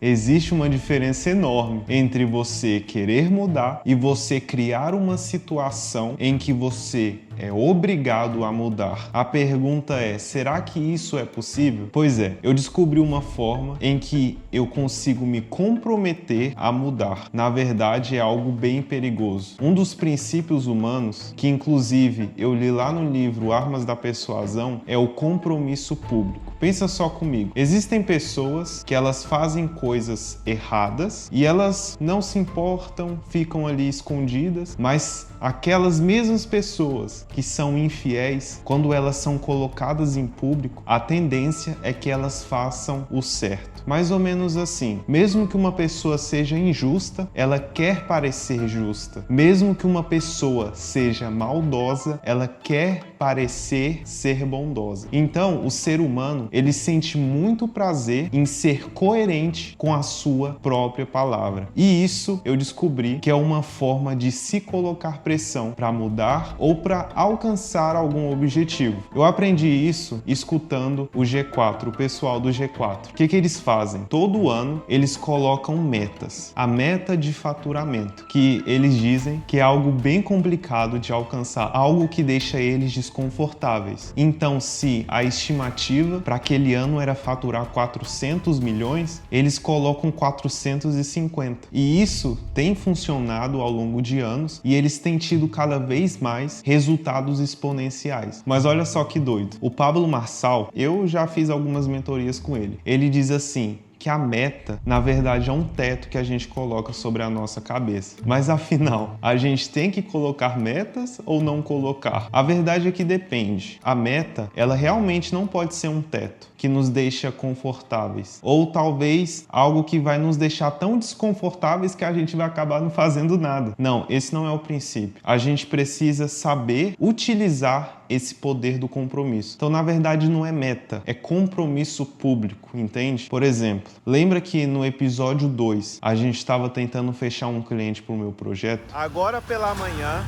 Existe uma diferença enorme entre você querer mudar e você criar uma situação em que você é obrigado a mudar. A pergunta é, será que isso é possível? Pois é, eu descobri uma forma em que eu consigo me comprometer a mudar. Na verdade, é algo bem perigoso. Um dos princípios humanos, que inclusive eu li lá no livro Armas da Persuasão, é o compromisso público. Pensa só comigo. Existem pessoas que elas fazem coisas erradas e elas não se importam, ficam ali escondidas, mas aquelas mesmas pessoas que são infiéis, quando elas são colocadas em público, a tendência é que elas façam o certo. Mais ou menos assim. Mesmo que uma pessoa seja injusta, ela quer parecer justa. Mesmo que uma pessoa seja maldosa, ela quer parecer ser bondosa. Então, o ser humano, ele sente muito prazer em ser coerente com a sua própria palavra. E isso eu descobri que é uma forma de se colocar pressão para mudar ou para alcançar algum objetivo. Eu aprendi isso escutando o G4, o pessoal do G4. O que eles fazem? Todo ano eles colocam metas. A meta de faturamento, que eles dizem que é algo bem complicado de alcançar, algo que deixa eles desconfortáveis. Então, se a estimativa para aquele ano era faturar 400 milhões, eles colocam 450. E isso tem funcionado ao longo de anos e eles têm tido cada vez mais resultados exponenciais. Mas olha só que doido. O Pablo Marçal, eu já fiz algumas mentorias com ele. Ele diz assim, que a meta, na verdade, é um teto que a gente coloca sobre a nossa cabeça. Mas afinal, a gente tem que colocar metas ou não colocar? A verdade é que depende. A meta, ela realmente não pode ser um teto que nos deixa confortáveis. Ou talvez algo que vai nos deixar tão desconfortáveis que a gente vai acabar não fazendo nada. Não, esse não é o princípio. A gente precisa saber utilizar esse poder do compromisso. Então, na verdade, não é meta, é compromisso público, entende? Por exemplo, lembra que no episódio 2 a gente estava tentando fechar um cliente para o meu projeto? Agora pela manhã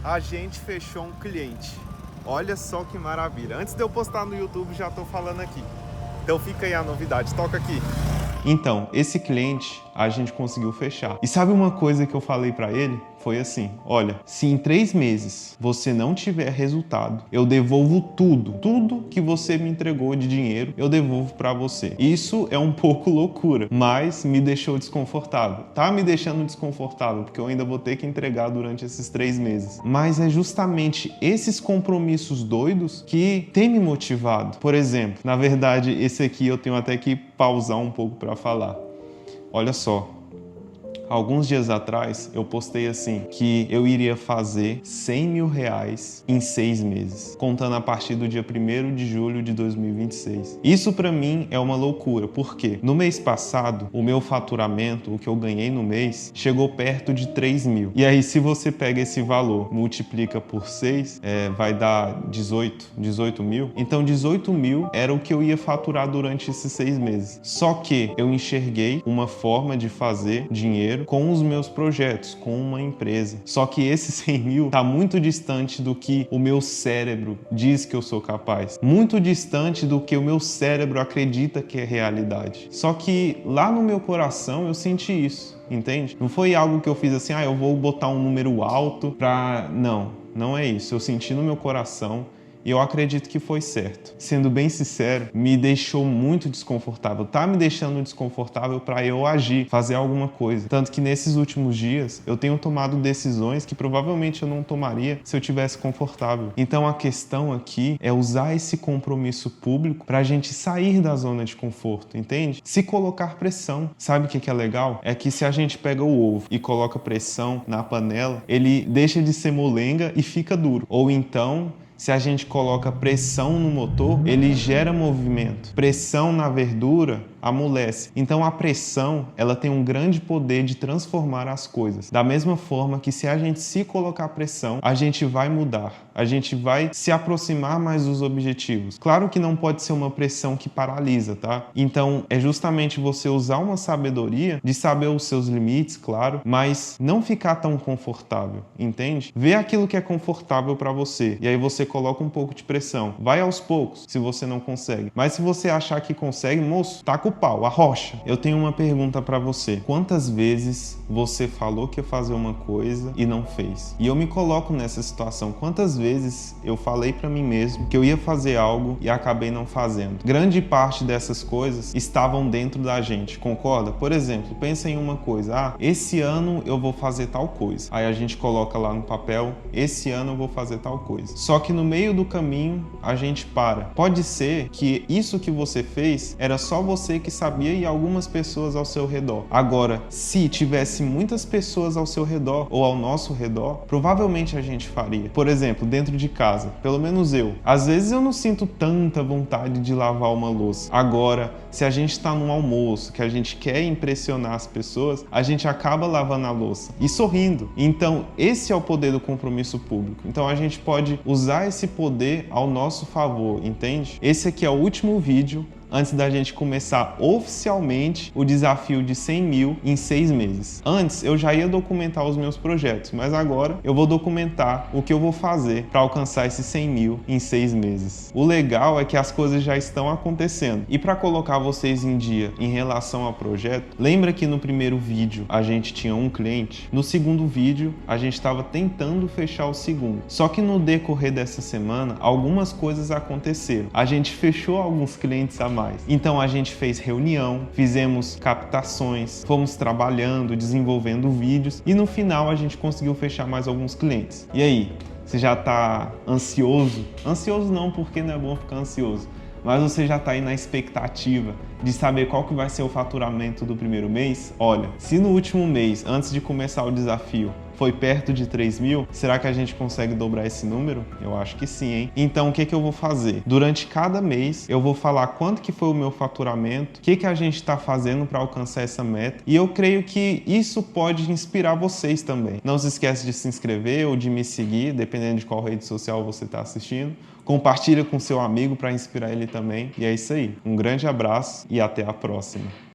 a gente fechou um cliente. Olha só que maravilha. Antes de eu postar no YouTube já estou falando aqui. Então fica aí a novidade, toca aqui. Então, esse cliente a gente conseguiu fechar. E sabe uma coisa que eu falei para ele? Foi assim, olha, se em 3 meses você não tiver resultado, eu devolvo tudo que você me entregou de dinheiro, eu devolvo para você. Isso é um pouco loucura, mas me deixou desconfortável. Tá me deixando desconfortável, porque eu ainda vou ter que entregar durante esses 3 meses. Mas é justamente esses compromissos doidos que têm me motivado. Por exemplo, na verdade, esse aqui eu tenho até que pausar um pouco para falar. Olha só. Alguns dias atrás, eu postei assim, que eu iria fazer 100 mil reais em 6 meses, contando a partir do dia 1º de julho de 2026. Isso pra mim é uma loucura, porque no mês passado, o meu faturamento, o que eu ganhei no mês, chegou perto de 3 mil. E aí, se você pega esse valor, multiplica por 6, vai dar 18 mil. Então, 18 mil era o que eu ia faturar durante esses 6 meses. Só que eu enxerguei uma forma de fazer dinheiro com os meus projetos, com uma empresa. Só que esse 100 mil está muito distante do que o meu cérebro diz que eu sou capaz. Muito distante do que o meu cérebro acredita que é realidade. Só que lá no meu coração eu senti isso, entende? Não foi algo que eu fiz assim, eu vou botar um número alto pra... Não é isso. Eu senti no meu coração e eu acredito que foi certo. Sendo bem sincero, me deixou muito desconfortável. Tá me deixando desconfortável para eu agir, fazer alguma coisa. Tanto que nesses últimos dias eu tenho tomado decisões que provavelmente eu não tomaria se eu tivesse confortável. Então a questão aqui é usar esse compromisso público para a gente sair da zona de conforto, entende? Se colocar pressão. Sabe o que é legal? É que se a gente pega o ovo e coloca pressão na panela, ele deixa de ser molenga e fica duro. Ou então, se a gente coloca pressão no motor, ele gera movimento. Pressão na verdura amolece. Então a pressão, ela tem um grande poder de transformar as coisas. Da mesma forma que se a gente se colocar pressão, a gente vai mudar. A gente vai se aproximar mais dos objetivos. Claro que não pode ser uma pressão que paralisa, tá? Então é justamente você usar uma sabedoria de saber os seus limites, claro, mas não ficar tão confortável, entende? Ver aquilo que é confortável para você e aí você coloca um pouco de pressão. Vai aos poucos, se você não consegue. Mas se você achar que consegue, moço, taca o pau, a rocha. Eu tenho uma pergunta pra você. Quantas vezes você falou que ia fazer uma coisa e não fez? E eu me coloco nessa situação. Quantas vezes eu falei pra mim mesmo que eu ia fazer algo e acabei não fazendo? Grande parte dessas coisas estavam dentro da gente, concorda? Por exemplo, pensa em uma coisa. Esse ano eu vou fazer tal coisa. Aí a gente coloca lá no papel, esse ano eu vou fazer tal coisa. Só que no meio do caminho, a gente para. Pode ser que isso que você fez era só você que sabia e algumas pessoas ao seu redor. Agora, se tivesse muitas pessoas ao seu redor ou ao nosso redor, provavelmente a gente faria. Por exemplo, dentro de casa, pelo menos eu. Às vezes eu não sinto tanta vontade de lavar uma louça. Agora, se a gente está num almoço, que a gente quer impressionar as pessoas, a gente acaba lavando a louça e sorrindo. Então, esse é o poder do compromisso público. Então, a gente pode usar esse poder ao nosso favor, entende? Esse aqui é o último vídeo antes da gente começar oficialmente o desafio de 100 mil em 6 meses. Antes, eu já ia documentar os meus projetos, mas agora eu vou documentar o que eu vou fazer para alcançar esses 100 mil em 6 meses. O legal é que as coisas já estão acontecendo. E para colocar vocês em dia em relação ao projeto, lembra que no primeiro vídeo a gente tinha um cliente? No segundo vídeo, a gente estava tentando fechar o segundo. Só que no decorrer dessa semana, algumas coisas aconteceram. A gente fechou alguns clientes a mais. Então a gente fez reunião, fizemos captações, fomos trabalhando, desenvolvendo vídeos e no final a gente conseguiu fechar mais alguns clientes. E aí, você já tá ansioso? Ansioso não, porque não é bom ficar ansioso, mas você já tá aí na expectativa de saber qual que vai ser o faturamento do primeiro mês? Olha, se no último mês, antes de começar o desafio, foi perto de 3 mil, será que a gente consegue dobrar esse número? Eu acho que sim, hein? Então, o que que eu vou fazer? Durante cada mês, eu vou falar quanto que foi o meu faturamento, o que que a gente está fazendo para alcançar essa meta, e eu creio que isso pode inspirar vocês também. Não se esqueça de se inscrever ou de me seguir, dependendo de qual rede social você está assistindo. Compartilha com seu amigo para inspirar ele também. E é isso aí. Um grande abraço e até a próxima.